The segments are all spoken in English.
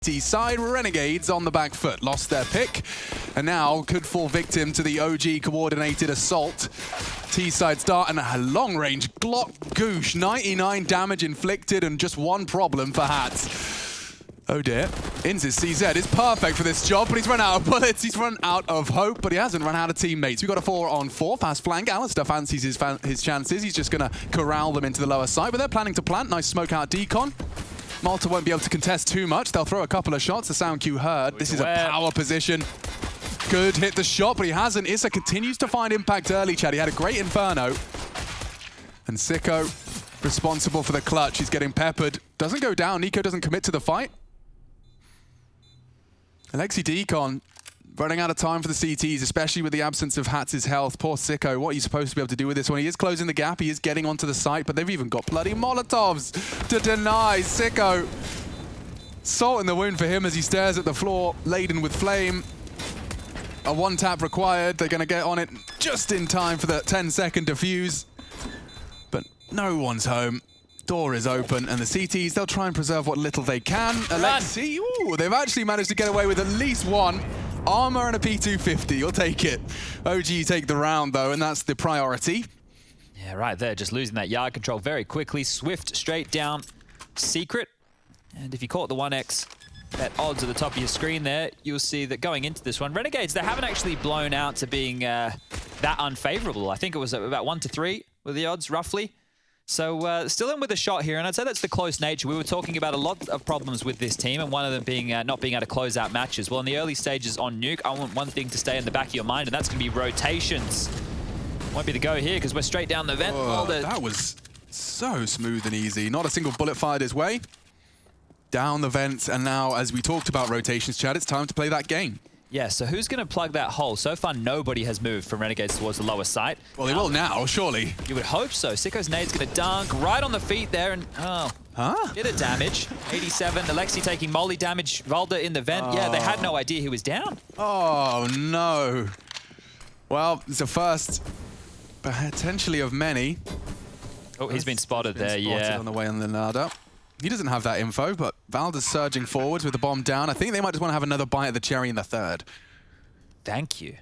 Side Renegades on the back foot, lost their pick, and now could fall victim to the OG coordinated assault. T-side start and a long-range Glock Goosh, 99 damage inflicted and just one problem for Hats. Oh dear, Inz's CZ is perfect for this job, but he's run out of bullets, he's run out of hope, but he hasn't run out of teammates. We've got a 4-on-4, fast flank. Alistair fancies his chances, he's just gonna corral them into the lower side, but they're planning to plant. Nice smoke out decon. Malta won't be able to contest too much. They'll throw a couple of shots. The sound cue heard. This is a power position. Good hit the shot, but he hasn't. Issa continues to find impact early, Chad. He had a great Inferno. And Sicko, responsible for the clutch. He's getting peppered. Doesn't go down. Nico doesn't commit to the fight. Alexi Decon running out of time for the CTs, especially with the absence of Hats' health. Poor Sicko. What are you supposed to be able to do with this one? He is closing the gap. He is getting onto the site, but they've even got bloody Molotovs to deny Sicko. Salt in the wound for him as he stares at the floor, laden with flame. A one tap required. They're going to get on it just in time for the 10-second defuse. But no one's home. Door is open, and the CTs, they'll try and preserve what little they can. Alexi, ooh, they've actually managed to get away with at least one. Armor and a P250, you'll take it. OG take the round though, and that's the priority. Yeah, right there, just losing that yard control very quickly. Swift straight down, Secret. And if you caught the 1x at odds at the top of your screen there, you'll see that going into this one, Renegades, they haven't actually blown out to being that unfavorable. I think it was about 1-3 were the odds, roughly. So still in with a shot here, and I'd say that's the close nature. We were talking about a lot of problems with this team, and one of them being not being able to close out matches. Well, in the early stages on Nuke, I want one thing to stay in the back of your mind, and that's going to be rotations. Won't be the go here, because we're straight down the vent. That was so smooth and easy. Not a single bullet fired his way. Down the vents, and now, as we talked about rotations, Chad, it's time to play that game. Yeah, so who's going to plug that hole? So far, nobody has moved from Renegades towards the lower site. Well, they will now, surely. You would hope so. Sicko's nade's going to dunk right on the feet there, and bit of damage. 87, Alexi taking molly damage. Valda in the vent. Yeah, they had no idea he was down. Oh, no. Well, it's a first, potentially of many. Oh, he's been spotted there, yeah. On the way on the ladder. He doesn't have that info, but Valda's surging forwards with the bomb down. I think they might just want to have another bite of the cherry in the third. Thank you.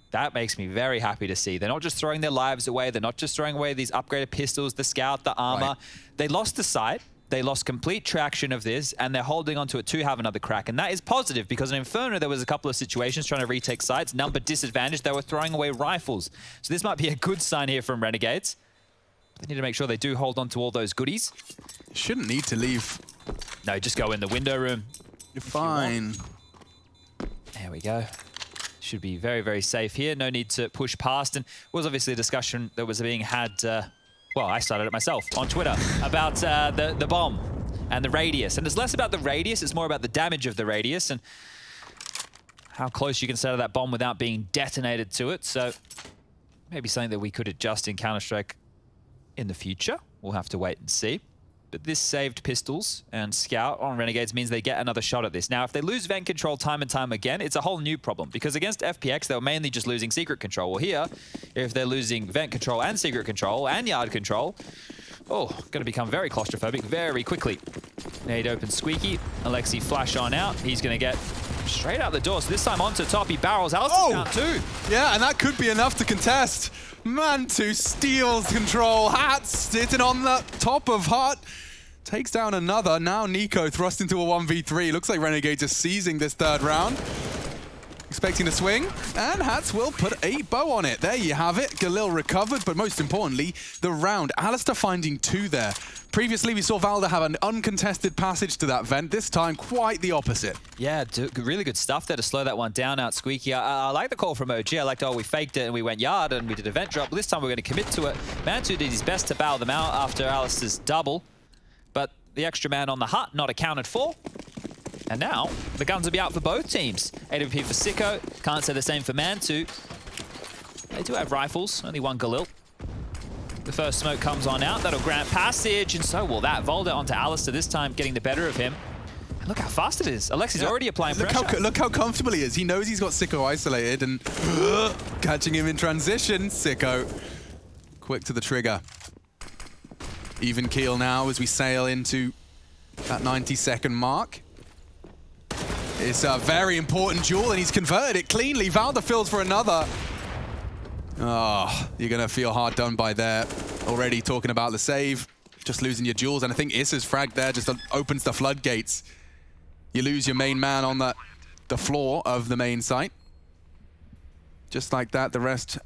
That makes me very happy to see. They're not just throwing their lives away. They're not just throwing away these upgraded pistols, the scout, the armor. Right. They lost the sight. They lost complete traction of this, and they're holding onto it to have another crack. And that is positive, because in Inferno, there was a couple of situations trying to retake sites. Number disadvantage, they were throwing away rifles. So this might be a good sign here from Renegades. They need to make sure they do hold on to all those goodies. Shouldn't need to leave. No, just go in the window room. You're fine. There we go. Should be very, very safe here. No need to push past. And it was obviously a discussion that was being had, well, I started it myself on Twitter, about the bomb and the radius. And it's less about the radius, it's more about the damage of the radius and how close you can set that bomb without being detonated to it. So maybe something that we could adjust in Counter-Strike in the future. We'll have to wait and see. But this saved pistols and scout on Renegades means they get another shot at this. Now, if they lose vent control time and time again, it's a whole new problem, because against FPX, they were mainly just losing secret control. Well, here, if they're losing vent control and secret control and yard control, oh, going to become very claustrophobic very quickly. Nade open Squeaky. Alexi flash on out. He's going to get straight out the door. So this time onto top, he barrels. Alistair's down too. Yeah, and that could be enough to contest. Mantu steals control. Hats sitting on the top of Hut. Takes down another. Now Nico thrust into a 1v3. Looks like Renegades are seizing this third round. Expecting a swing, and Hats will put a bow on it. There you have it. Galil recovered, but most importantly, the round. Alistair finding two there. Previously, we saw Valda have an uncontested passage to that vent. This time, quite the opposite. Yeah, really good stuff there to slow that one down out, Squeaky. I like the call from OG. I liked, oh, we faked it and we went yard and we did a vent drop. But this time we're going to commit to it. Mantu did his best to bow them out after Alistair's double. But the extra man on the hut not accounted for. And now, the guns will be out for both teams. AWP for Sicko. Can't say the same for Mantu. They do have rifles. Only one Galil. The first smoke comes on out. That'll grant passage, and so will that. Volda onto Alistair, this time getting the better of him. And look how fast it is. Alexi's already applying pressure. Look how comfortable he is. He knows he's got Sicko isolated, and catching him in transition. Sicko, quick to the trigger. Even keel now as we sail into that 90-second mark. It's a very important duel, and he's converted it cleanly. Valda fills for another. Oh, you're going to feel hard done by there. Already talking about the save, just losing your duels. And I think Issa's frag there just opens the floodgates. You lose your main man on the floor of the main site. Just like that, the rest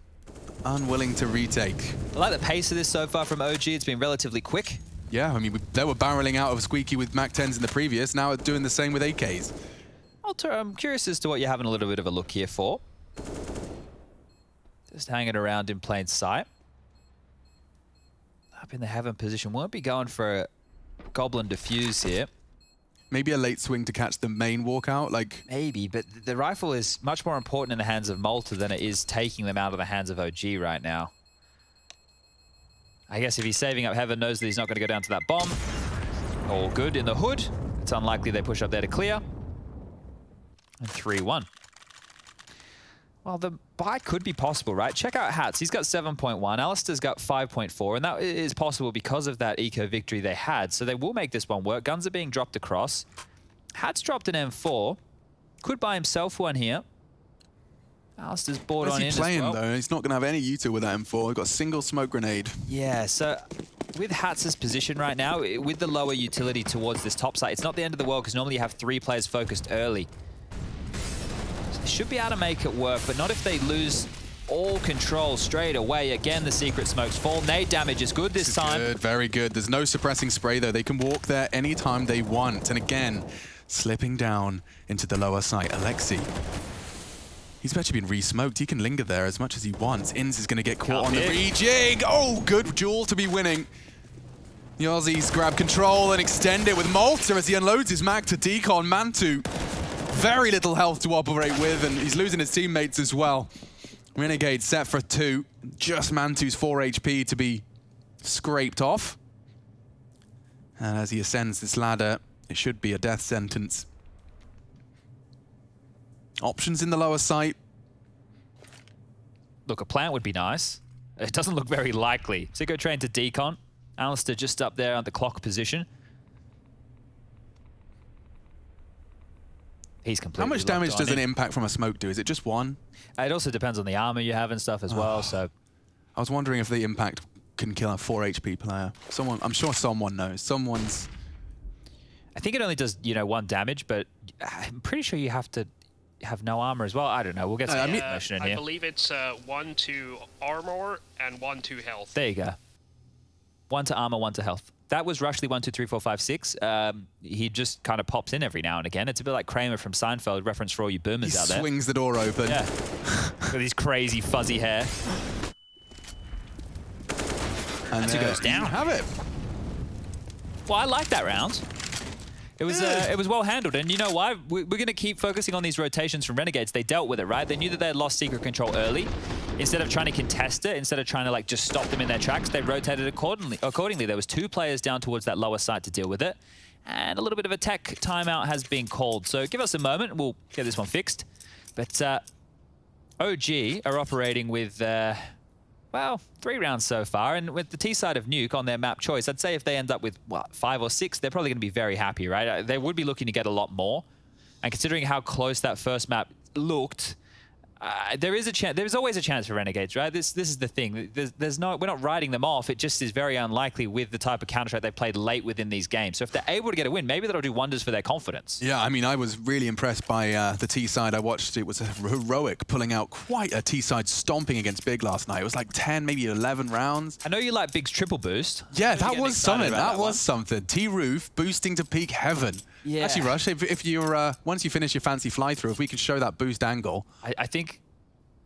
unwilling to retake. I like the pace of this so far from OG. It's been relatively quick. Yeah, I mean, they were barreling out of Squeaky with MAC-10s in the previous. Now it's doing the same with AKs. I'm curious as to what you're having a little bit of a look here for. Just hanging around in plain sight. Up in the heaven position. Won't be going for a Goblin defuse here. Maybe a late swing to catch the main walkout, like... Maybe, but the rifle is much more important in the hands of Malta than it is taking them out of the hands of OG right now. I guess if he's saving up heaven, knows that he's not going to go down to that bomb. All good in the hood. It's unlikely they push up there to clear. And 3-1. Well, the buy could be possible, right? Check out Hats. He's got 7.1. Alistair's got 5.4. And that is possible because of that eco victory they had. So they will make this one work. Guns are being dropped across. Hats dropped an M4. Could buy himself one here. Alistair's board on in as well. Where's he playing, though? He's not going to have any util with that M4. He's got a single smoke grenade. Yeah, so with Hats' position right now, with the lower utility towards this top site, it's not the end of the world because normally you have 3 players focused early. Should be able to make it work, but not if they lose all control straight away. Again, the secret smokes fall. Nade damage is good this time. Good, very good. There's no suppressing spray, though. They can walk there anytime they want. And again, slipping down into the lower site. Alexi. He's actually been re-smoked. He can linger there as much as he wants. Inns is going to get caught on the rejig. Oh, good duel to be winning. The Aussies grab control and extend it with Malta as he unloads his mag to Decon. Mantu. Very little health to operate with, and he's losing his teammates as well. Renegades set for 2. Just Mantu's 4 HP to be scraped off. And as he ascends this ladder, it should be a death sentence. Options in the lower site. Look, a plant would be nice. It doesn't look very likely. So go train to Decon. Alistair just up there at the clock position. He's completely How much damage does an impact from a smoke do? Is it just 1? It also depends on the armor you have and stuff as well, so... I was wondering if the impact can kill a 4 HP player. I'm sure someone knows. Someone's... I think it only does, 1 damage, but I'm pretty sure you have to have no armor as well. I don't know. We'll get some information in here. I believe it's 1 to armor and 1 to health. There you go. 1 to armor, 1 to health. That was Rushley 1, 2, 3, 4, 5, 6. He just kind of pops in every now and again. It's a bit like Kramer from Seinfeld, reference for all you boomers out there. He swings the door open. Yeah. With his crazy fuzzy hair. And he goes down. You have it. Well, I like that round. It was well handled, and you know why? We're going to keep focusing on these rotations from Renegades. They dealt with it, right? They knew that they had lost secret control early. Instead of trying to contest it, instead of trying to just stop them in their tracks, they rotated accordingly. There was 2 players down towards that lower site to deal with it, and a little bit of a tech timeout has been called. So give us a moment, we'll get this one fixed. But OG are operating with, well, 3 rounds so far, and with the T side of Nuke on their map choice, I'd say if they end up with, what, 5 or 6, they're probably going to be very happy, right? They would be looking to get a lot more. And considering how close that first map looked, there's always a chance for Renegades, right? This is the thing. We're not writing them off. It just is very unlikely with the type of Counter-Strike they've played late within these games. So if they're able to get a win, maybe that'll do wonders for their confidence. Yeah, I mean, I was really impressed by the T-side. I watched it was heroic, pulling out quite a T-side stomping against Big last night. It was like 10, maybe 11 rounds. I know you like Big's triple boost. Yeah, that was something. That was something. T-Roof boosting to peak heaven. Yeah. Actually, Rush, if you're once you finish your fancy fly-through, if we can show that boost angle. I think...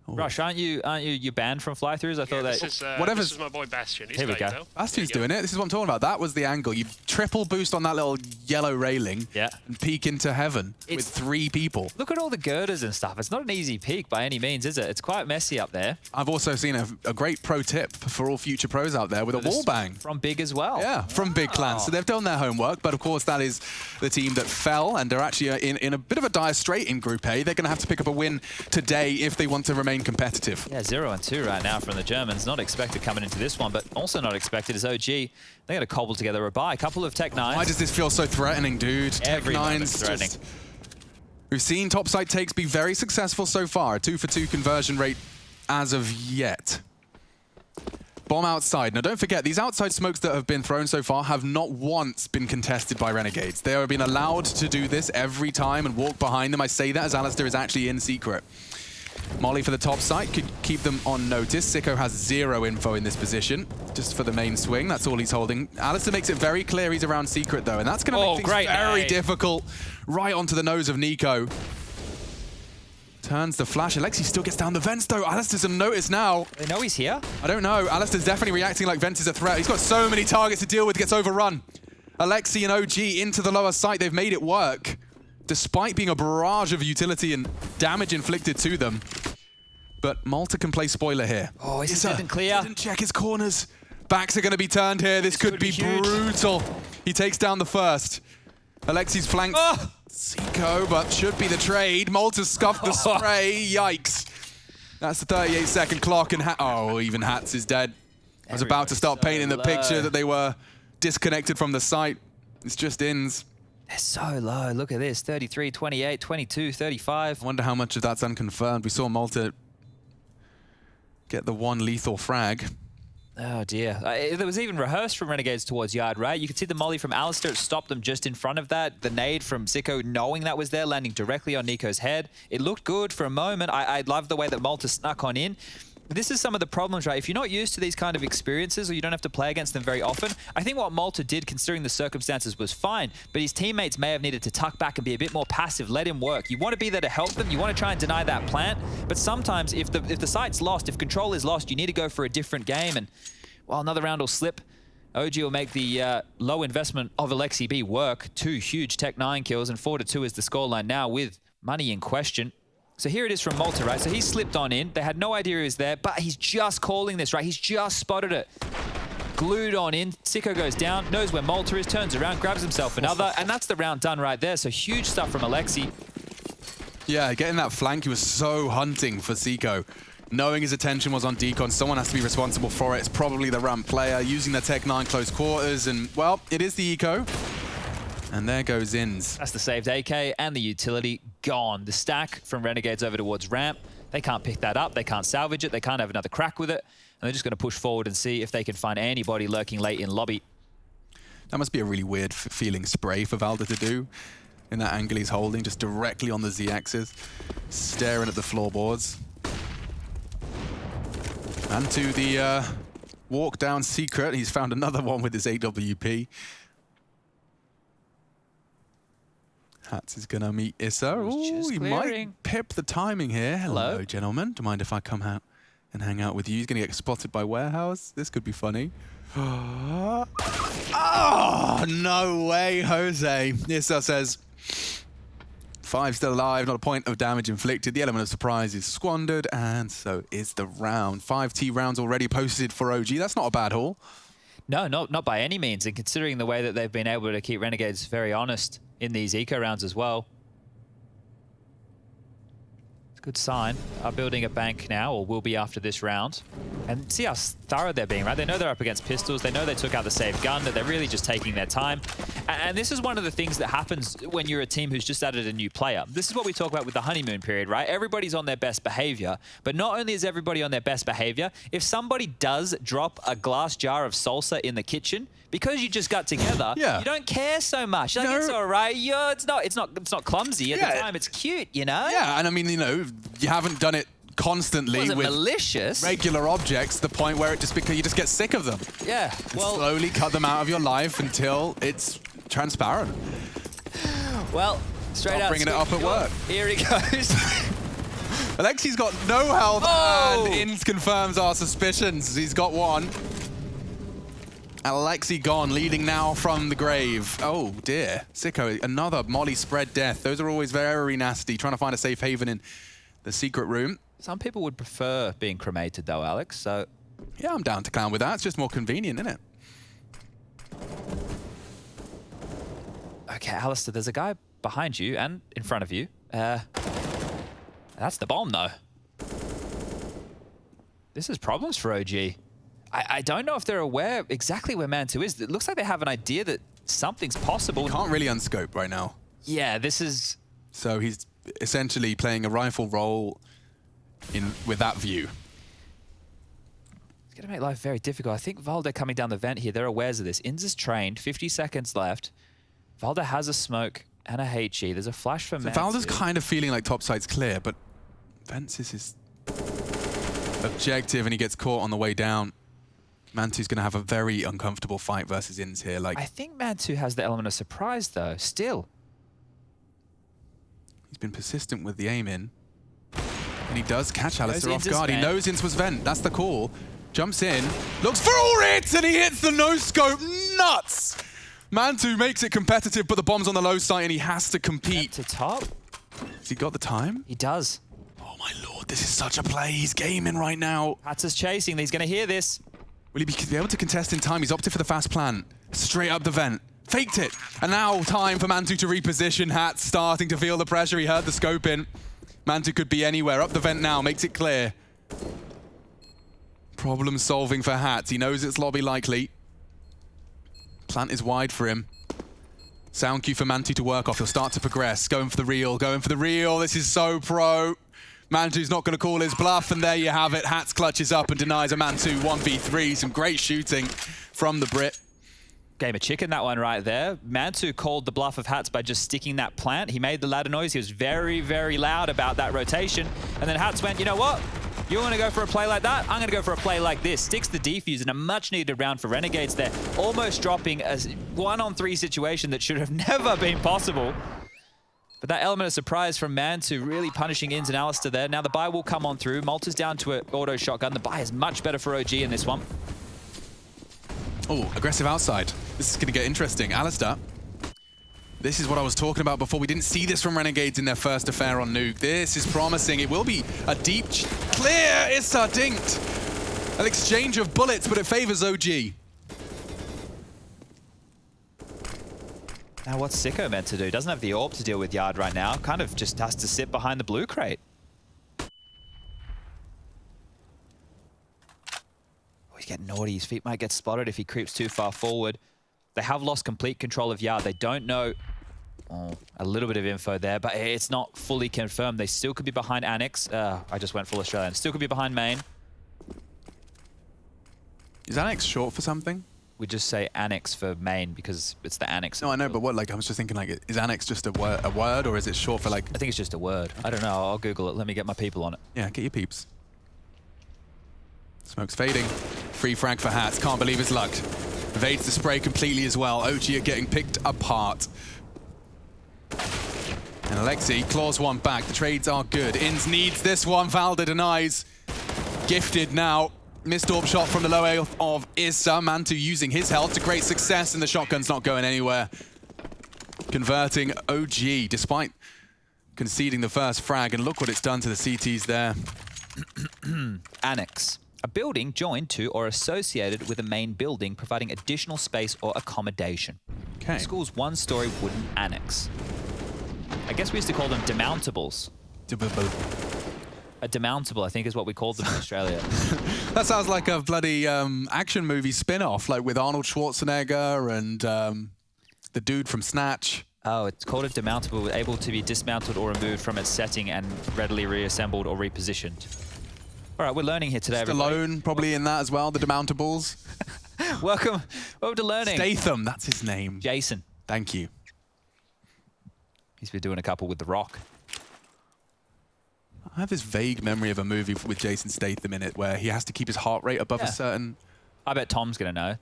Rush, aren't you banned from fly-throughs? I thought that... This is my boy Bastion. Here we go. Bastion's doing it. This is what I'm talking about. That was the angle. You triple boost on that little yellow railing and peek into heaven with 3 people. Look at all the girders and stuff. It's not an easy peek by any means, is it? It's quite messy up there. I've also seen a great pro tip for all future pros out there with a wall bang. From Big as well. Yeah, from Big Clan. So they've done their homework, but of course that is the team that fell, and they're actually in a bit of a dire strait in Group A. They're going to have to pick up a win today if they want to remain competitive. Yeah, 0-2 right now from the Germans. Not expected coming into this one, but also not expected is OG. They got to cobble together a buy. A couple of Tech 9s. Why does this feel so threatening, dude? Every Tech 9s threatening. We've seen topside takes be very successful so far. A 2-for-2 conversion rate as of yet. Bomb outside. Now don't forget, these outside smokes that have been thrown so far have not once been contested by Renegades. They have been allowed to do this every time and walk behind them. I say that as Alistair is actually in secret. Molly for the top side could keep them on notice. Sicko has 0 info in this position, just for the main swing. That's all he's holding. Alistair makes it very clear he's around secret though, and that's going to make things very difficult. Right onto the nose of Nico. Turns the flash. Alexi still gets down the vents though. Alistair's on notice now. They know he's here? I don't know. Alistair's definitely reacting like Vents is a threat. He's got so many targets to deal with, gets overrun. Alexi and OG into the lower site. They've made it work, despite being a barrage of utility and damage inflicted to them. But Malta can play spoiler here. Oh, is it clear? Didn't check his corners. Backs are going to be turned here. This could be brutal. He takes down the first. Alexi's flanked Sicko, but should be the trade. Malta scuffed the spray. Yikes. That's the 38-second clock, and even Hats is dead. I was about to start painting the picture that they were disconnected from the site. It's just ins. They're so low. Look at this. 33, 28, 22, 35. I wonder how much of that's unconfirmed. We saw Malta get the one lethal frag. Oh dear. There was even rehearsed from Renegades towards Yard, right? You could see the molly from Alistair stopped them just in front of that. The nade from Sicko knowing that was there, landing directly on Nico's head. It looked good for a moment. I loved the way that Malta snuck on in. This is some of the problems, right? If you're not used to these kind of experiences or you don't have to play against them very often, I think what Malta did, considering the circumstances, was fine. But his teammates may have needed to tuck back and be a bit more passive, let him work. You want to be there to help them. You want to try and deny that plant. But sometimes if the site's lost, if control is lost, you need to go for a different game. And while another round will slip, OG will make the low investment of Alexi B work. 2 huge Tech 9 kills and 4-2 is the scoreline now with money in question. So here it is from Malta, right? So he slipped on in. They had no idea he was there, but he's just calling this, right? He's just spotted it. Glued on in. Sicko goes down, knows where Malta is, turns around, grabs himself another, and that's the round done right there. So huge stuff from Alexi. Yeah, getting that flank, he was so hunting for Sicko. Knowing his attention was on Decon, someone has to be responsible for it. It's probably the ramp player using the Tech 9 close quarters, and, well, it is the eco. And there goes Ins. That's the saved AK and the utility gone. The stack from Renegades over towards ramp. They can't pick that up. They can't salvage it. They can't have another crack with it. And they're just going to push forward and see if they can find anybody lurking late in lobby. That must be a really weird feeling spray for Valda to do. In that angle he's holding, just directly on the Z-axis. Staring at the floorboards. And to the walk down secret. He's found another one with his AWP. Hats is going to meet Issa. Ooh, he might pip the timing here. Hello, gentlemen. Do you mind if I come out and hang out with you? He's going to get spotted by Warehouse. This could be funny. Oh, no way, Jose. Issa says, 5 still alive, not a point of damage inflicted. The element of surprise is squandered, and so is the round. 5 T rounds already posted for OG. That's not a bad haul. No, not by any means. And considering the way that they've been able to keep Renegades very honest in these eco rounds as well. It's a good sign. Are building a bank now, or will be after this round. And see how thorough they're being, right? They know they're up against pistols. They know they took out the safe gun, that they're really just taking their time. And this is one of the things that happens when you're a team who's just added a new player. This is what we talk about with the honeymoon period, right? Everybody's on their best behavior. But not only is everybody on their best behavior, if somebody does drop a glass jar of salsa in the kitchen, because you just got together, you don't care so much. Like, it's all right. It's not clumsy at the time. It's cute, you know? Yeah, and I mean, you know, you haven't done it constantly with malicious regular objects to the point where it just you just get sick of them. Yeah, well, slowly cut them out of your life until it's transparent. Well, straight out bringing it up at work. Here he goes. Alexi's got no health, and Ins confirms our suspicions. He's got one. Alexi gone, leading now from the grave. Oh dear, Sicko, another molly spread death. Those are always very nasty. Trying to find a safe haven in the secret room. Some people would prefer being cremated though, Alex, so... Yeah, I'm down to clown with that. It's just more convenient, isn't it? Okay, Alistair, there's a guy behind you and in front of you. That's the bomb, though. This is problems for OG. I don't know if they're aware exactly where Man 2 is. It looks like they have an idea that something's possible. You can't really unscope right now. Yeah, this is... So he's essentially playing a rifle role with that view. It's going to make life very difficult. I think Valde coming down the vent here, they're aware of this. Inz is trained, 50 seconds left. Valde has a smoke and a HE. There's a flash for Mantu. Valde's kind of feeling like top side's clear, but Vents is his objective and he gets caught on the way down. Mantu's going to have a very uncomfortable fight versus Inz here. Like, I think Mantu has the element of surprise, though, still. He's been persistent with the aim in. And he does catch Alistair off guard. He vent. knows Inz was vent. That's the call. Jumps in, looks for it, and he hits the no-scope. Nuts! Mantu makes it competitive, but the bomb's on the low side, and he has to compete. To top? Has he got the time? He does. Oh my lord, this is such a play. He's gaming right now. Hats is chasing. He's going to hear this. Will he be able to contest in time? He's opted for the fast plant. Straight up the vent. Faked it. And now time for Mantu to reposition. Hats starting to feel the pressure. He heard the scope in. Mantu could be anywhere. Up the vent now. Makes it clear. Problem solving for Hats. He knows it's lobby likely. Plant is wide for him. Sound cue for Mantu to work off. He'll start to progress. Going for the reel. Going for the reel. This is so pro. Mantu's not going to call his bluff, and there you have it. Hats clutches up and denies a Mantu 1v3. Some great shooting from the Brit. Game of chicken, that one right there. Mantu called the bluff of Hats by just sticking that plant. He made the ladder noise. He was very, very loud about that rotation. And then Hats went, you know what? You want to go for a play like that? I'm going to go for a play like this. Sticks the defuse in a much-needed round for Renegades there. Almost dropping a 1-on-3 situation that should have never been possible. But that element of surprise from Mantu really punishing Inz and Alistair there. Now the buy will come on through. Malta's down to an auto shotgun. The buy is much better for OG in this one. Oh, aggressive outside. This is going to get interesting. Alistair. This is what I was talking about before. We didn't see this from Renegades in their first affair on Nuke. This is promising. It will be a deep clear. Issa dinked. An exchange of bullets, but it favors OG. Now what's Sicko meant to do? Doesn't have the AWP to deal with Yard right now. Kind of just has to sit behind the blue crate. Oh, he's getting naughty. His feet might get spotted if he creeps too far forward. They have lost complete control of Yard. They don't know a little bit of info there, but it's not fully confirmed. They still could be behind Annex. I just went full Australian. Still could be behind main. Is Annex short for something? We just say Annex for main because it's the Annex. No, I know, but what? Like, I was just thinking, like, is Annex just a word, or is it short for like? I think it's just a word. I don't know. I'll Google it. Let me get my people on it. Yeah, get your peeps. Smoke's fading. Free frag for Hats. Can't believe his luck. Evades the spray completely as well. OG are getting picked apart. And Alexi claws one back. The trades are good. Inz needs this one. Valde denies. Gifted now. Missed AWP shot from the low A of Issa. Mantu using his health to great success, and the shotgun's not going anywhere. Converting OG despite conceding the first frag, and look what it's done to the CTs there. Annex. A building joined to or associated with a main building, providing additional space or accommodation. Okay. The school's one-story wooden annex. I guess we used to call them demountables. A demountable, I think, is what we called them in Australia. That sounds like a bloody action movie spin-off, like with Arnold Schwarzenegger and the dude from Snatch. Oh, it's called a demountable, able to be dismounted or removed from its setting and readily reassembled or repositioned. All right, we're learning here today, everybody. Stallone probably in that as well, the demountables. Welcome to learning. Statham, that's his name. Jason. Thank you. He's been doing a couple with The Rock. I have this vague memory of a movie with Jason Statham in it where he has to keep his heart rate above a certain... I bet Tom's going to know.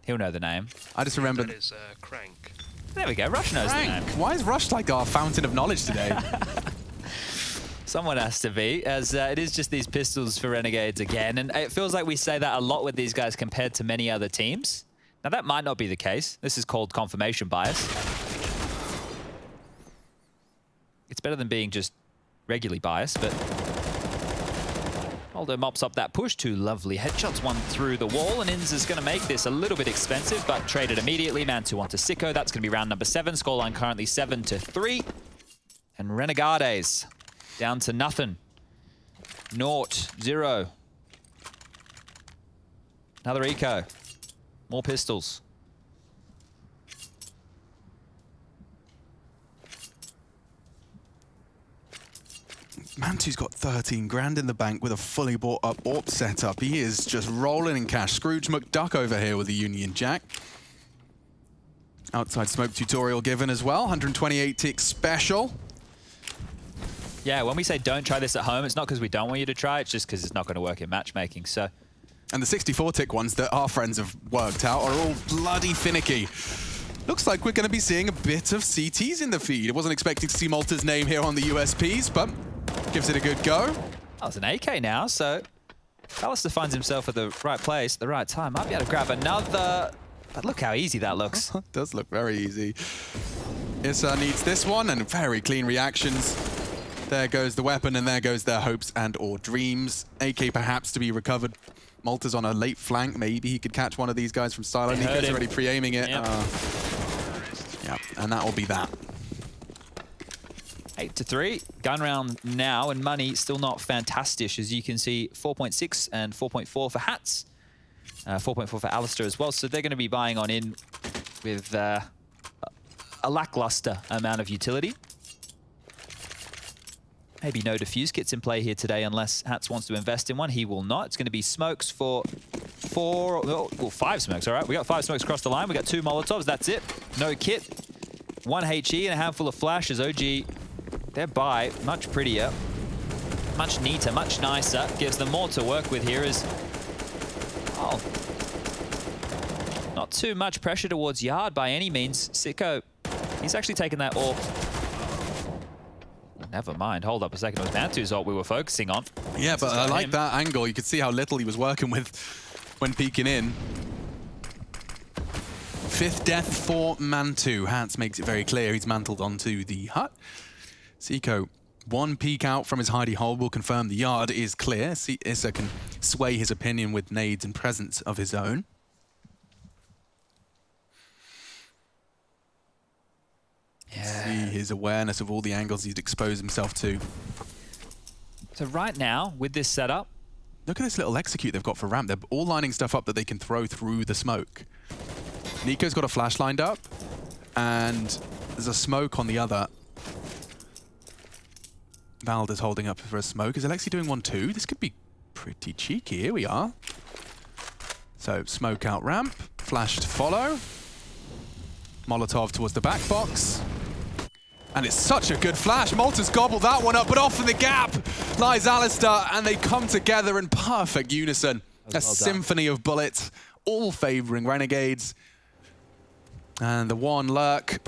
He'll know the name. I just remember... That is Crank. There we go. Rush knows the name. Why is Rush like our fountain of knowledge today? Someone has to be, as it is just these pistols for Renegades again. And it feels like we say that a lot with these guys compared to many other teams. Now, that might not be the case. This is called confirmation bias. It's better than being just regularly biased, but Aldo mops up that push. Two lovely headshots, one through the wall, and Inz is going to make this a little bit expensive, but traded immediately. Mantu onto Sicko. That's going to be round number 7. Scoreline currently 7-3. And Renegades down to nothing. 0-0. Another eco. More pistols. Mantu's got 13 grand in the bank with a fully bought up AWP setup. He is just rolling in cash. Scrooge McDuck over here with the Union Jack. Outside smoke tutorial given as well. 128 tick special. Yeah, when we say don't try this at home, it's not because we don't want you to try, it's just because it's not going to work in matchmaking. So, and the 64 tick ones that our friends have worked out are all bloody finicky. Looks like we're going to be seeing a bit of CTs in the feed. I wasn't expecting to see Malta's name here on the USPs, but gives it a good go. Oh, it's an AK now, so Alistair finds himself at the right place at the right time. Might be able to grab another, but look how easy that looks. It does look very easy. Issa needs this one, and very clean reactions. There goes the weapon, and there goes their hopes and or dreams. AK perhaps to be recovered. Malta's on a late flank. Maybe he could catch one of these guys from silo. Nico's already pre-aiming it. Yep. Yeah, and that will be that. 8-3. Gun round now, and money still not fantastic. As you can see, 4.6 and 4.4 for Hats. 4.4 for Alistair as well. So they're going to be buying on in with a lackluster amount of utility. Maybe no defuse kits in play here today unless Hats wants to invest in one. He will not. It's going to be smokes for 5 smokes, all right? We got 5 smokes across the line. We got 2 Molotovs. That's it. No kit. 1 HE and a handful of flashes. OG, their buy, much prettier, much neater, much nicer. Gives them more to work with here as... Oh. Not too much pressure towards Yard by any means. Sicko, he's actually taken that AWP. Never mind. Hold up a second. It was Mantu's ult we were focusing on. Yeah, but I like that angle. You could see how little he was working with when peeking in. 5th death for Mantu. Hats makes it very clear he's mantled onto the hut. Seiko, 1 peek out from his hidey hole will confirm the yard is clear. Issa can sway his opinion with nades and presence of his own. Yeah. See his awareness of all the angles he's exposed himself to. So right now, with this setup... Look at this little execute they've got for ramp. They're all lining stuff up that they can throw through the smoke. Nico's got a flash lined up, and there's a smoke on the other. Valda's holding up for a smoke. Is Alexi doing one too? This could be pretty cheeky. Here we are. So, smoke out ramp, flash to follow. Molotov towards the back box. And it's such a good flash. Malta's gobbled that one up, but off in the gap lies Alistair, and they come together in perfect unison. A symphony of bullets, all favoring Renegades. And the one lurk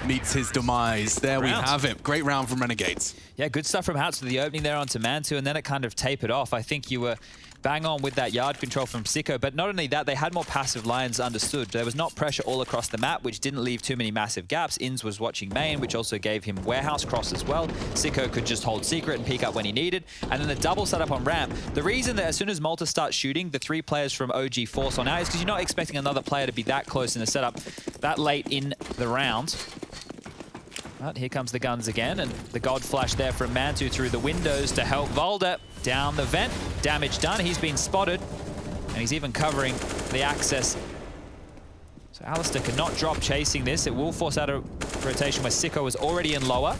meets his demise. There we have it. Great round from Renegades. Yeah, good stuff from Hats with the opening there onto Mantu, and then it kind of tapered off. I think you were bang on with that yard control from Sicko, but not only that, they had more passive lines understood. There was not pressure all across the map, which didn't leave too many massive gaps. Inns was watching main, which also gave him warehouse cross as well. Sicko could just hold secret and peek up when he needed. And then the double setup on ramp. The reason that as soon as Malta starts shooting, the 3 players from OG force on out is because you're not expecting another player to be that close in the setup that late in the round. But here comes the guns again, and the God Flash there from Mantu through the windows to help Valda down the vent. Damage done. He's been spotted, and he's even covering the access. So Alistair cannot drop chasing this. It will force out a rotation where Sicko is already in lower.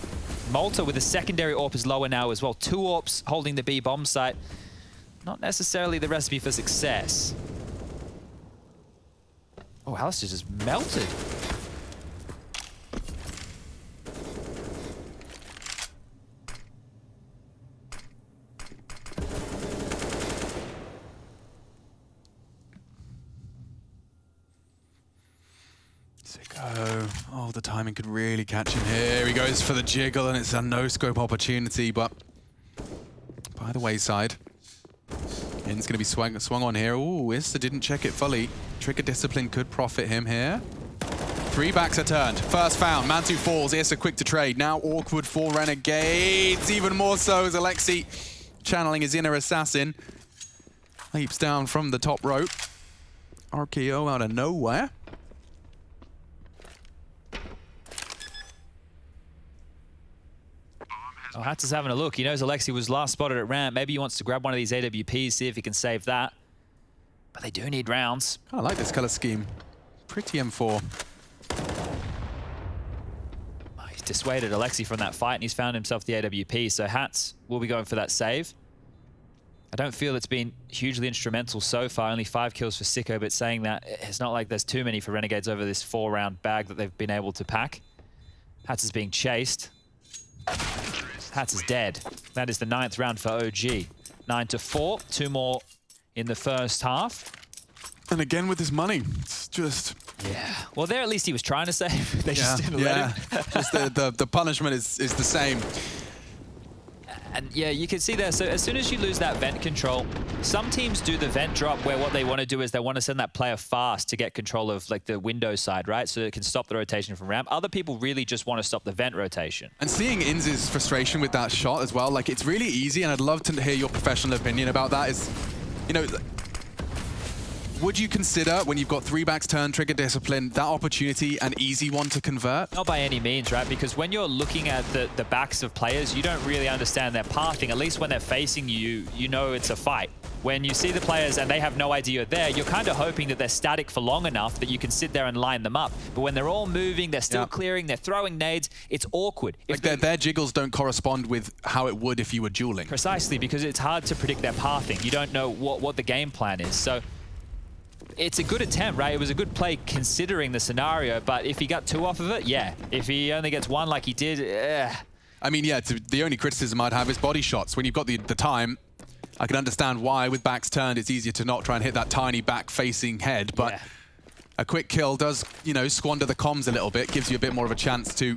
Malta with a secondary AWP is lower now as well. 2 AWPs holding the B bomb site. Not necessarily the recipe for success. Oh, Alistair just melted. Oh, the timing could really catch him here. He goes for the jiggle, and it's a no-scope opportunity, but by the wayside. In's going to be swung on here. Ooh, Issa didn't check it fully. Trigger discipline could profit him here. 3 backs are turned. First found. Mantu falls. Issa quick to trade. Now awkward for Renegades. Even more so as Alexi, channeling his inner assassin, leaps down from the top rope. RKO out of nowhere. Oh, Hats is having a look. He knows Alexi was last spotted at ramp. Maybe he wants to grab one of these AWPs, see if he can save that. But they do need rounds. I like this color scheme. Pretty M4. Oh, he's dissuaded Alexi from that fight, and he's found himself the AWP. So Hats will be going for that save. I don't feel it's been hugely instrumental so far. Only 5 kills for Sicko, but saying that, it's not like there's too many for Renegades over this 4-round bag that they've been able to pack. Hats is being chased. Hats is dead. That is the 9th round for OG. 9-4, 2 more in the first half. And again with his money, it's just... Yeah. Well, there at least he was trying to save. They just didn't let him. Just the punishment is the same. And yeah, you can see there, so as soon as you lose that vent control, some teams do the vent drop where what they want to do is they want to send that player fast to get control of like the window side, right? So it can stop the rotation from ramp. Other people really just want to stop the vent rotation. And seeing Inz's frustration with that shot as well, like it's really easy, and I'd love to hear your professional opinion about that, is, you know, would you consider, when you've got 3 backs turn, trigger discipline, that opportunity an easy one to convert? Not by any means, right? Because when you're looking at the backs of players, you don't really understand their pathing. At least when they're facing you, you know it's a fight. When you see the players and they have no idea you're there, you're kind of hoping that they're static for long enough that you can sit there and line them up. But when they're all moving, they're still clearing, they're throwing nades, it's awkward. Like their jiggles don't correspond with how it would if you were dueling. Precisely, because it's hard to predict their pathing. You don't know what the game plan is. So it's a good attempt, right? It was a good play considering the scenario, but if he got 2 off of it, yeah. If he only gets 1 like he did, I mean, yeah, the only criticism I'd have is body shots. When you've got the time, I can understand why with backs turned, it's easier to not try and hit that tiny back-facing head, but a quick kill does, you know, squander the comms a little bit, gives you a bit more of a chance to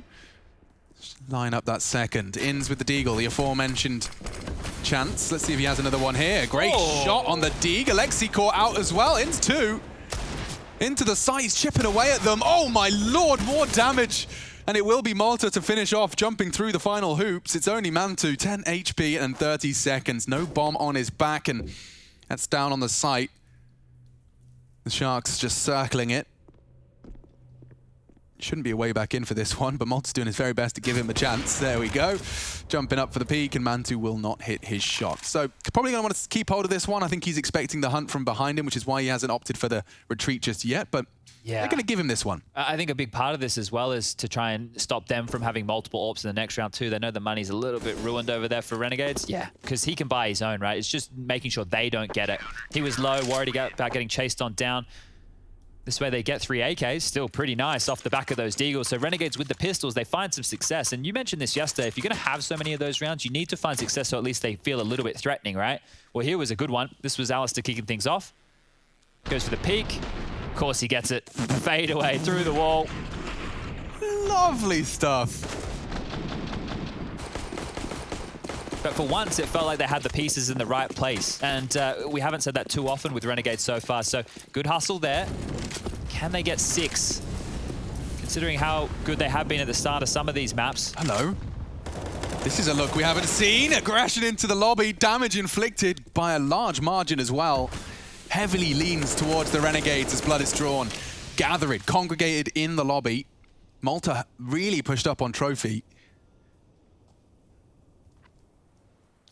line up that second. Ins with the Deagle, the aforementioned chance. Let's see if he has another one here. Great shot on the Deagle. Alexi caught out as well. Ins 2. Into the site, he's chipping away at them. Oh my lord, more damage. And it will be Malta to finish off, jumping through the final hoops. It's only Mantu, 10 HP and 30 seconds. No bomb on his back, and that's down on the site. The Sharks just circling it. Shouldn't be a way back in for this one, but Malta's doing his very best to give him a chance. There we go. Jumping up for the peak, and Mantu will not hit his shot. So probably going to want to keep hold of this one. I think he's expecting the hunt from behind him, which is why he hasn't opted for the retreat just yet, but they're going to give him this one. I think a big part of this as well is to try and stop them from having multiple AWPs in the next round too. They know the money's a little bit ruined over there for Renegades. Yeah, because he can buy his own, right? It's just making sure they don't get it. He was low, worried about getting chased on down. This way they get 3 AKs, still pretty nice off the back of those Deagles. So Renegades with the pistols, they find some success. And you mentioned this yesterday, if you're going to have so many of those rounds, you need to find success so at least they feel a little bit threatening, right? Well, here was a good one. This was Alistair kicking things off. Goes for the peek. Of course he gets it. Fade away through the wall. Lovely stuff. But for once, it felt like they had the pieces in the right place. And we haven't said that too often with Renegades so far. So good hustle there. Can they get 6? Considering how good they have been at the start of some of these maps. Hello. This is a look we haven't seen. Aggression into the lobby. Damage inflicted by a large margin as well. Heavily leans towards the Renegades as blood is drawn. Gathered, congregated in the lobby. Malta really pushed up on Trophy.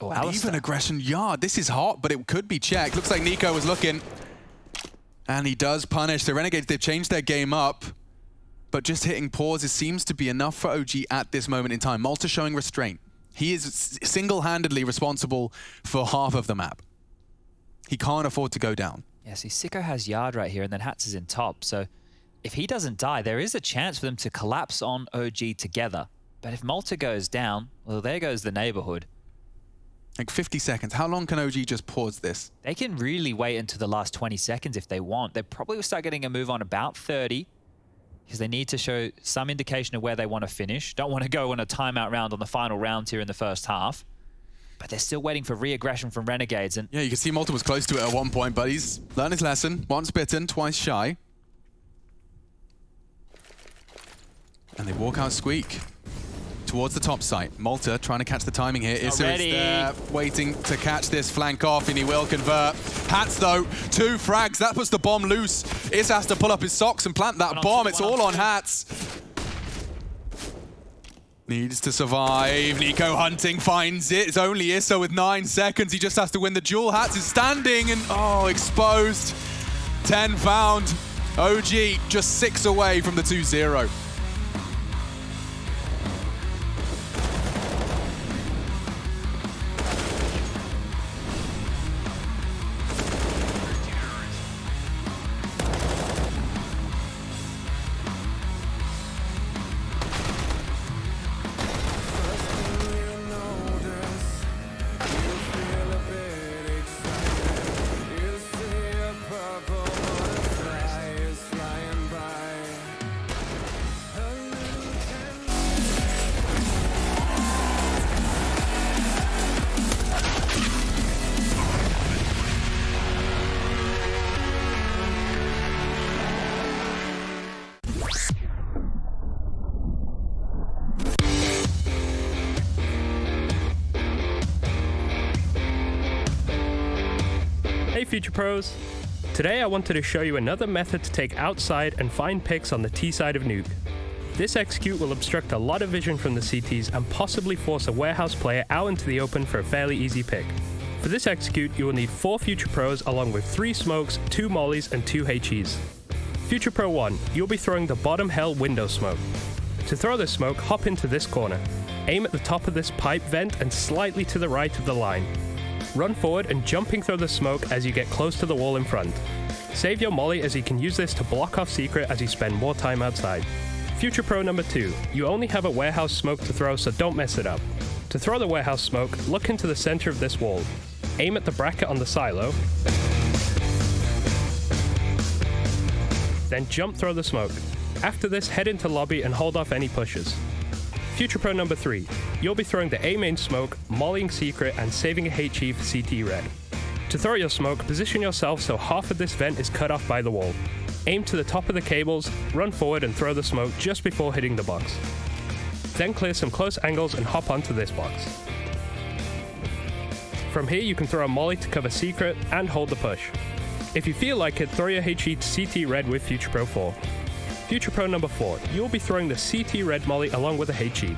Oh, even aggression yard. This is hot, but it could be checked. Looks like Nico was looking. And he does punish. The Renegades, they've changed their game up. But just hitting pauses seems to be enough for OG at this moment in time. Malta showing restraint. He is single-handedly responsible for half of the map. He can't afford to go down. Yeah, see, Sicko has yard right here, and then Hats is in top. So if he doesn't die, there is a chance for them to collapse on OG together. But if Malta goes down, well, there goes the neighborhood. Like 50 seconds. How long can OG just pause this? They can really wait until the last 20 seconds if they want. They probably will start getting a move on about 30 because they need to show some indication of where they want to finish. Don't want to go on a timeout round on the final round here in the first half. But they're still waiting for re-aggression from Renegades. And yeah, you can see Malta was close to it at one point, but he's learned his lesson. Once bitten, twice shy. And they walk out Squeak towards the top site. Malta trying to catch the timing here. Issa is there, waiting to catch this flank off, and he will convert. Hats, though, 2 frags. That puts the bomb loose. Issa has to pull up his socks and plant that bomb. It's all on Hats. Needs to survive. Nico hunting, finds it. It's only Issa with 9 seconds. He just has to win the duel. Hats is standing and, oh, exposed. 10 found. OG just 6 away from the 2-0. Future Pros! Today I wanted to show you another method to take outside and find picks on the T side of Nuke. This execute will obstruct a lot of vision from the CTs and possibly force a warehouse player out into the open for a fairly easy pick. For this execute, you will need 4 Future Pros along with 3 smokes, 2 mollies and 2 HEs. Future Pro 1, you'll be throwing the bottom hell window smoke. To throw this smoke, hop into this corner. Aim at the top of this pipe vent and slightly to the right of the line. Run forward and jumping through the smoke as you get close to the wall in front. Save your molly as you can use this to block off secret as you spend more time outside. Future Pro number 2, you only have a warehouse smoke to throw, so don't mess it up. To throw the warehouse smoke, look into the center of this wall. Aim at the bracket on the silo, then jump throw the smoke. After this, head into lobby and hold off any pushes. Future Pro number 3, you'll be throwing the A main smoke, mollying secret, and saving a HE for CT red. To throw your smoke, position yourself so half of this vent is cut off by the wall. Aim to the top of the cables, run forward and throw the smoke just before hitting the box. Then clear some close angles and hop onto this box. From here you can throw a molly to cover secret and hold the push. If you feel like it, throw your HE to CT red with Future Pro 4. Future Pro number 4, you'll be throwing the CT red molly along with a HE.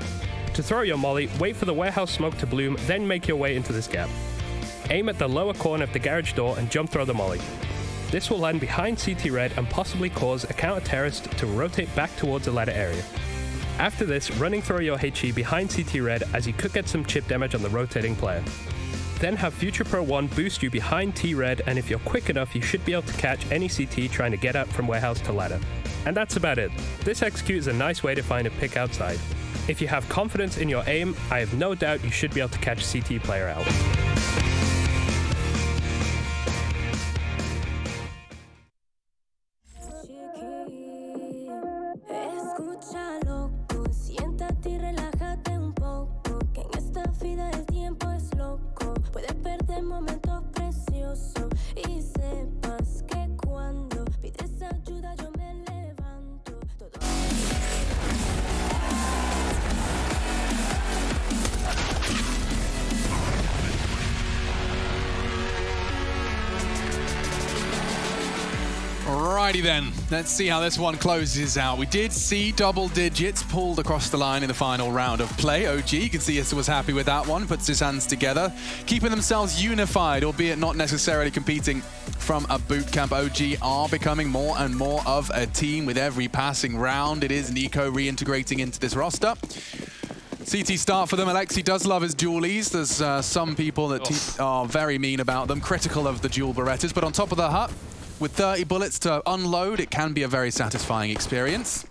To throw your molly, wait for the warehouse smoke to bloom, then make your way into this gap. Aim at the lower corner of the garage door and jump throw the molly. This will land behind CT red and possibly cause a counter-terrorist to rotate back towards the ladder area. After this, running through your HE behind CT red as you could get some chip damage on the rotating player. Then have Future Pro 1 boost you behind T-Red, and if you're quick enough, you should be able to catch any CT trying to get up from warehouse to ladder. And that's about it. This execute is a nice way to find a pick outside. If you have confidence in your aim, I have no doubt you should be able to catch CT player out. Alrighty then, let's see how this one closes out. We did see double digits pulled across the line in the final round of play. OG, you can see Issa was happy with that one, puts his hands together, keeping themselves unified, albeit not necessarily competing from a boot camp. OG are becoming more and more of a team with every passing round. It is Nico reintegrating into this roster. CT start for them. Alexi does love his dualies. There's some people that are very mean about them, critical of the dual Berettas, but on top of the hut, with 30 bullets to unload, it can be a very satisfying experience.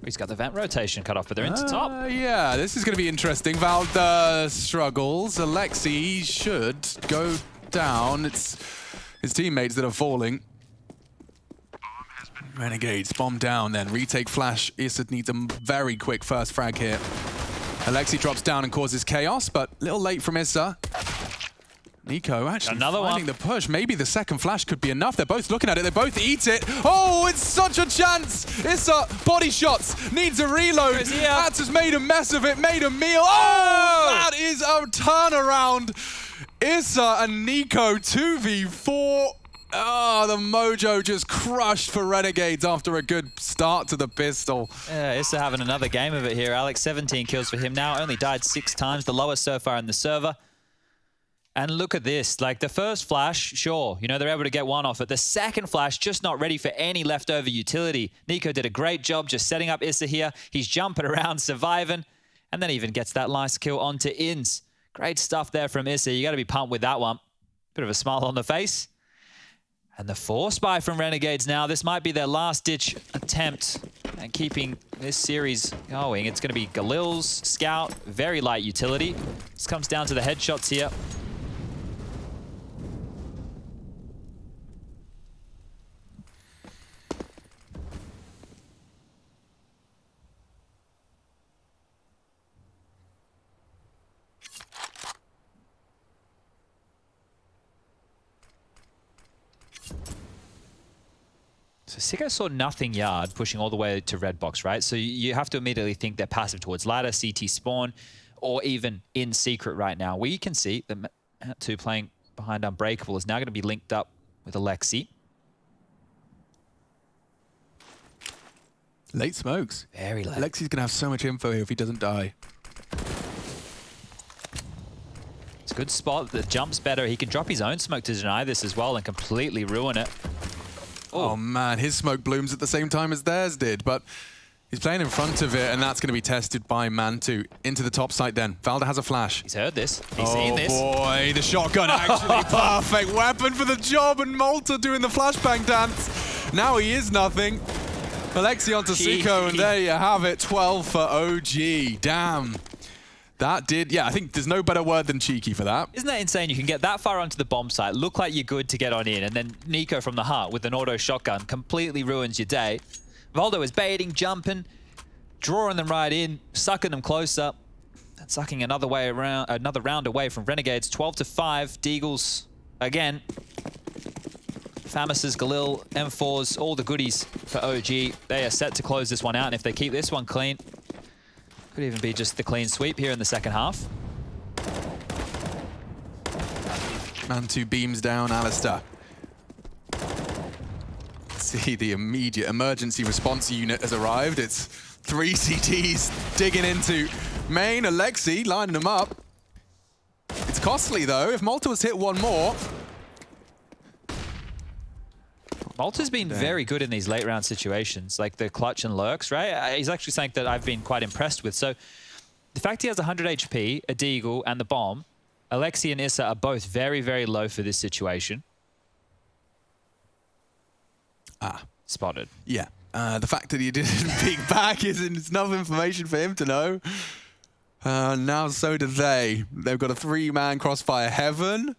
He's got the vent rotation cut off, but they're into top. Yeah, this is going to be interesting. Valda struggles. Alexi should go down. It's his teammates that are falling. Renegades bomb down then. Retake flash. Issa needs a very quick first frag here. Alexi drops down and causes chaos, but a little late from Issa. Nico actually finding the push. Maybe the second flash could be enough. They're both looking at it. They both eat it. Oh, it's such a chance. Issa, body shots. Needs a reload. That's just made a mess of it. Made a meal. Oh, that is a turnaround. Issa and Nico 2v4. Oh, the mojo just crushed for Renegades after a good start to the pistol. Yeah, Issa having another game of it here. Alex, 17 kills for him now. Only died 6 times. The lowest so far in the server. And look at this, like the first flash, sure, you know, they're able to get one off it. The second flash, just not ready for any leftover utility. Nico did a great job just setting up Issa here. He's jumping around, surviving, and then even gets that nice kill onto Ins. Great stuff there from Issa. You got to be pumped with that one. Bit of a smile on the face. And the force buy from Renegades now. This might be their last-ditch attempt at keeping this series going. It's going to be Galil's Scout, very light utility. This comes down to the headshots here. So CSGO saw nothing yard pushing all the way to red box, right? So you have to immediately think they're passive towards ladder, CT spawn, or even in secret right now. We can see the two playing behind Unbreakable is now going to be linked up with Alexi. Late smokes. Very late. Alexi's going to have so much info here if he doesn't die. It's a good spot. The jump's better. He can drop his own smoke to deny this as well and completely ruin it. Oh man, his smoke blooms at the same time as theirs did, but he's playing in front of it, and that's going to be tested by Mantu. Into the top site then. Valda has a flash. He's heard this. He's seen this. Oh boy, the shotgun actually perfect weapon for the job, and Malta doing the flashbang dance. Now he is nothing. Alexi onto Siko, and there you have it. 12 for OG. Damn. That did, yeah, I think there's no better word than cheeky for that. Isn't that insane? You can get that far onto the bomb site, look like you're good to get on in, and then Nico from the heart with an auto shotgun completely ruins your day. Voldo is baiting, jumping, drawing them right in, sucking them closer, and sucking another round away from Renegades. 12-5. Deagles again. Famis's, Galil, M4s, all the goodies for OG. They are set to close this one out, and if they keep this one clean, could even be just the clean sweep here in the second half. Mantu beams down Alistair. See, the immediate emergency response unit has arrived. It's 3 CTs digging into main. Alexi lining them up. It's costly though. If Malta was hit one more. Malta's been very good in these late round situations, like the clutch and lurks, right? He's actually something that I've been quite impressed with. So the fact he has 100 HP, a deagle, and the bomb, Alexi and Issa are both very, very low for this situation. Spotted. Yeah. The fact that he didn't peek back is enough information for him to know. Now so do they. They've got a 3-man crossfire. Heaven,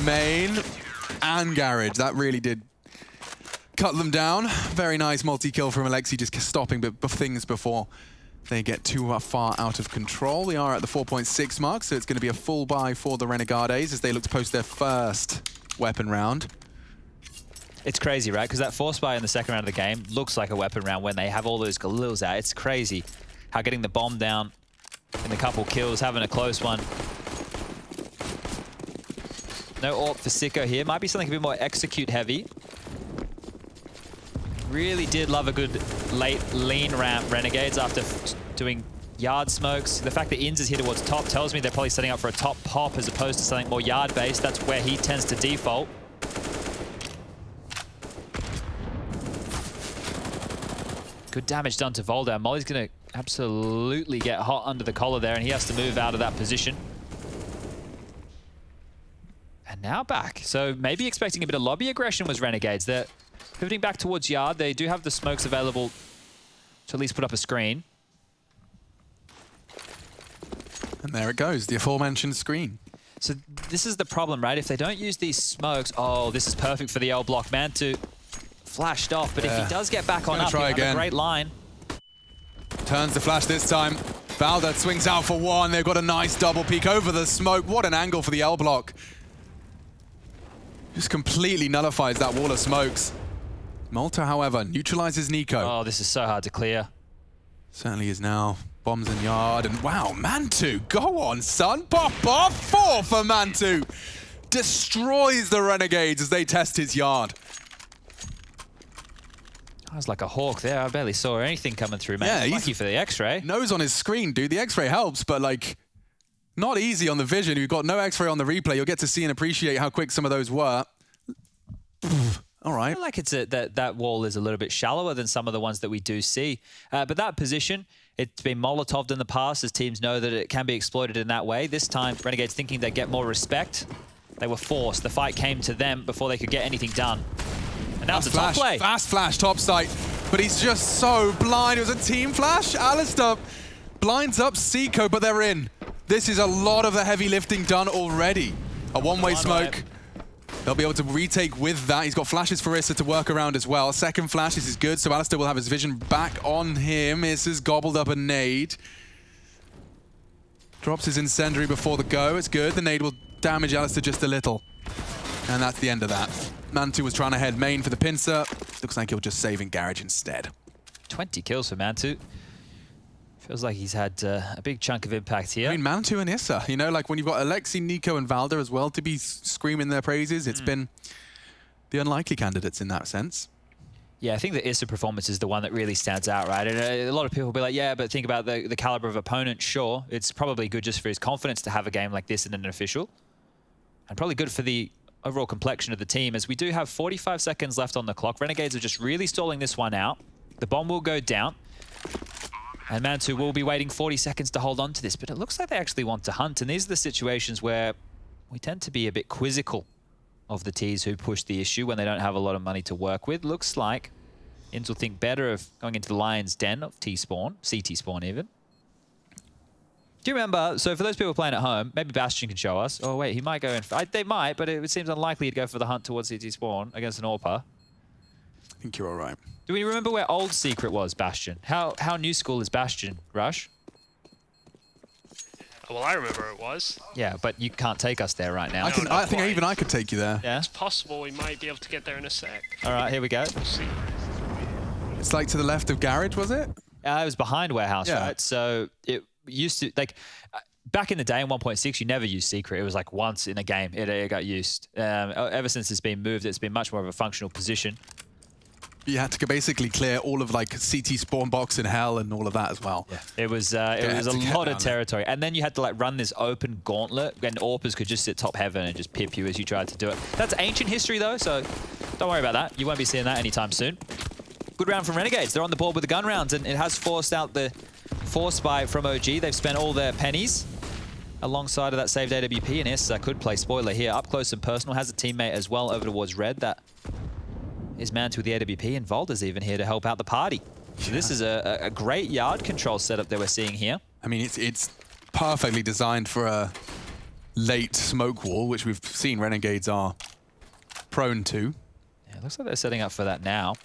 main, and garage. That really did cut them down. Very nice multi-kill from Alexi, just stopping things before they get too far out of control. We are at the 4.6 mark, so it's going to be a full buy for the Renegades as they look to post their first weapon round. It's crazy, right? Because that force buy in the second round of the game looks like a weapon round when they have all those Galils out. It's crazy how getting the bomb down in a couple kills, having a close one. No AWP for Siko here. Might be something a bit more execute heavy. Really did love a good late lean ramp Renegades after doing yard smokes. The fact that Inns is here towards top tells me they're probably setting up for a top pop as opposed to something more yard based. That's where he tends to default. Good damage done to Volda. Molly's going to absolutely get hot under the collar there, and he has to move out of that position. And now back. So maybe expecting a bit of lobby aggression was Renegades. They're pivoting back towards yard. They do have the smokes available to at least put up a screen. And there it goes, the aforementioned screen. So this is the problem, right? If they don't use these smokes, oh, this is perfect for the L block. Mantu flashed off, but if he does get back on up, he'll have a great line. Turns the flash this time. Valda swings out for one. They've got a nice double peek over the smoke. What an angle for the L block. Just completely nullifies that wall of smokes. Malta, however, neutralizes Nico. Oh, this is so hard to clear. Certainly is now. Bombs in yard, and wow, Mantu, go on, son. Pop off. 4 for Mantu. Destroys the Renegades as they test his yard. I was like a hawk there. I barely saw anything coming through, man. Yeah, he's lucky for the X-ray. Nose on his screen, dude. The X-ray helps, but like, not easy on the vision. You've got no X-ray on the replay. You'll get to see and appreciate how quick some of those were. All right. I feel like it's that wall is a little bit shallower than some of the ones that we do see. But that position, it's been Molotoved in the past as teams know that it can be exploited in that way. This time, Renegades thinking they'd get more respect. They were forced. The fight came to them before they could get anything done. And now it's a top play. Fast flash, top site. But he's just so blind. It was a team flash. Alistair blinds up Siko, but they're in. This is a lot of the heavy lifting done already. A one-way smoke. They'll be able to retake with that. He's got flashes for Issa to work around as well. Second flash, this is good. So Alistair will have his vision back on him. Issa's gobbled up a nade. Drops his incendiary before the go. It's good. The nade will damage Alistair just a little. And that's the end of that. Mantu was trying to head main for the pincer. Looks like he'll just save in garage instead. 20 kills for Mantu. Feels like he's had a big chunk of impact here. I mean, Mantu and Issa, you know, like when you've got Alexi, Nico, and Valda as well to be screaming their praises, it's been the unlikely candidates in that sense. Yeah, I think the Issa performance is the one that really stands out, right? And a lot of people will be like, yeah, but think about the caliber of opponent. Sure, it's probably good just for his confidence to have a game like this in an official. And probably good for the overall complexion of the team, as we do have 45 seconds left on the clock. Renegades are just really stalling this one out. The bomb will go down. And Mantu will be waiting 40 seconds to hold on to this, but it looks like they actually want to hunt. And these are the situations where we tend to be a bit quizzical of the Ts who push the issue when they don't have a lot of money to work with. Looks like Inns will think better of going into the lion's den of T-spawn, CT spawn even. Do you remember, so for those people playing at home, maybe Bastion can show us. Oh wait, he might go in, they might, but it seems unlikely he'd go for the hunt towards CT spawn against an AWPer. I think you're all right. Do we remember where old Secret was, Bastion? How new school is Bastion, Rush? Well, I remember it was. Yeah, but you can't take us there right now. I think even I could take you there. Yeah? It's possible we might be able to get there in a sec. All right, here we go. We'll see. It's like to the left of Garage, was it? It was behind Warehouse, Yeah. right? So it used to, like, back in the day in 1.6, you never used Secret. It was like once in a game it got used. Ever since it's been moved, it's been much more of a functional position. You had to basically clear all of like CT spawn box in hell and all of that as well. Yeah. It was a lot of territory. And then you had to like run this open gauntlet, and AWPers could just sit top heaven and just pip you as you tried to do it. That's ancient history though, so don't worry about that. You won't be seeing that anytime soon. Good round from Renegades. They're on the board with the gun rounds, and it has forced out the force buy from OG. They've spent all their pennies alongside of that saved AWP, and Issa could play spoiler here. Up close and personal, has a teammate as well over towards red. That is Mantu with the AWP, and Volda's even here to help out the party. So this is a great yard control setup that we're seeing here. I mean, it's perfectly designed for a late smoke wall, which we've seen Renegades are prone to. Yeah, it looks like they're setting up for that now.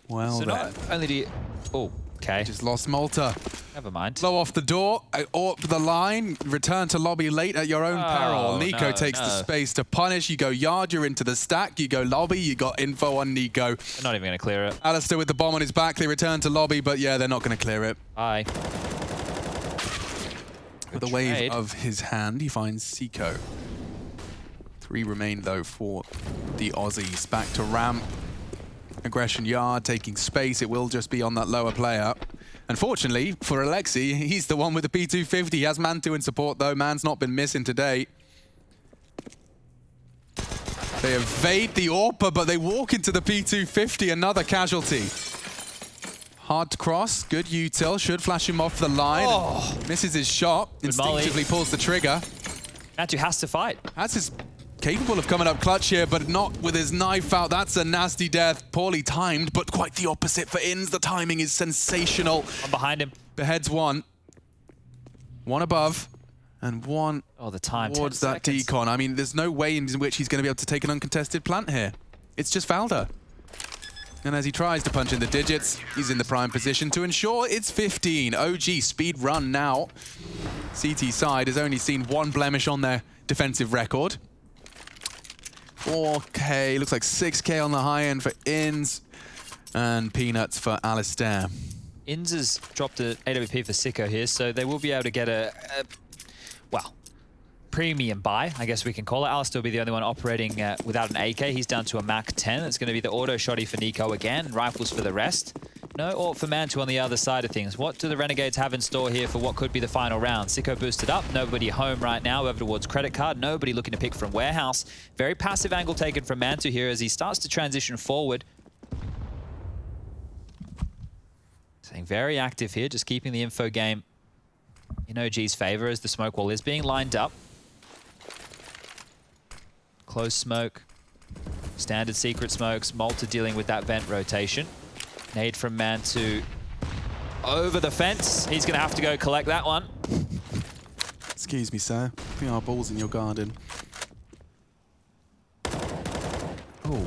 Well, So not only do you... Oh, okay. just lost Malta. Never mind. Blow off the door, up the line, return to lobby late at your own peril. Nico takes the space to punish. You go yard, you're into the stack. You go lobby, you got info on Nico. They're not even going to clear it. Alistair with the bomb on his back. They return to lobby, but yeah, they're not going to clear it. Bye. With a wave of his hand, he finds Seiko. 3 remain, though, for the Aussies. Back to ramp. Aggression yard, taking space. It will just be on that lower player. Unfortunately, for Alexi, he's the one with the P250. He has Mantu in support, though. Man's not been missing today. They evade the AWPer, but they walk into the P250. Another casualty. Hard to cross. Good util. Should flash him off the line. Oh. Misses his shot. Instinctively pulls the trigger. Mantu has to fight. That's his capable of coming up clutch here, but not with his knife out. That's a nasty death. Poorly timed, but quite the opposite for Inns. The timing is sensational. I'm behind him. Beheads one. One above. And one the time, towards that decon. I mean, there's no way in which he's going to be able to take an uncontested plant here. It's just Valda. And as he tries to punch in the digits, he's in the prime position to ensure it's 15. OG speed run now. CT side has only seen 1 blemish on their defensive record. 4K, looks like 6K on the high end for Inns, and peanuts for Alistair. Inns has dropped an AWP for Sicko here, so they will be able to get a premium buy, I guess we can call it. Alistair will be the only one operating without an AK. He's down to a Mach 10. It's going to be the auto shotty for Nico again. Rifles for the rest. No AWP for Mantu on the other side of things. What do the Renegades have in store here for what could be the final round? Sicko boosted up. Nobody home right now over towards credit card. Nobody looking to pick from Warehouse. Very passive angle taken from Mantu here as he starts to transition forward. Staying very active here, just keeping the info game in OG's favor as the smoke wall is being lined up. Close smoke, standard secret smokes, Malta dealing with that vent rotation. Nade from Mantu over the fence. He's going to have to go collect that one. Excuse me, sir. I think our ball's in your garden. Oh,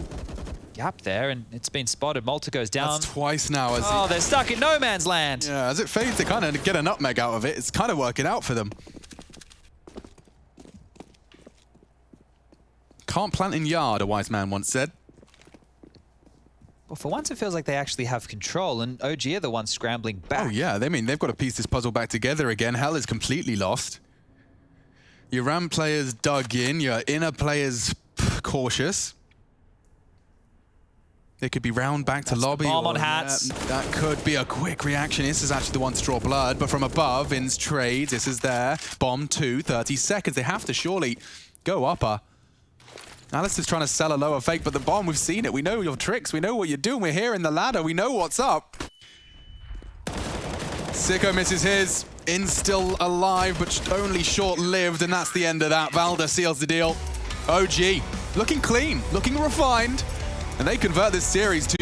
gap there, and it's been spotted. Malta goes down. That's twice now. Oh, they're stuck in no man's land. Yeah, as it fades, they kind of get a nutmeg out of it. It's kind of working out for them. Can't plant in yard, a wise man once said. Well, for once, it feels like they actually have control, and OG are the ones scrambling back. Oh, yeah. I mean, they've got to piece this puzzle back together again. Hell is completely lost. Your RAM players dug in. Your inner players cautious. They could be round back to lobby. Bomb on hats. That could be a quick reaction. This is actually the one to draw blood, but from above, In's trades. This is there. Bomb 2, 30 seconds. They have to surely go upper. Alistair's trying to sell a lower fake, but the bomb, we've seen it. We know your tricks. We know what you're doing. We're here in the ladder. We know what's up. Sicko misses his. In's still alive, but only short-lived, and that's the end of that. Valda seals the deal. OG looking clean, looking refined, and they convert this series to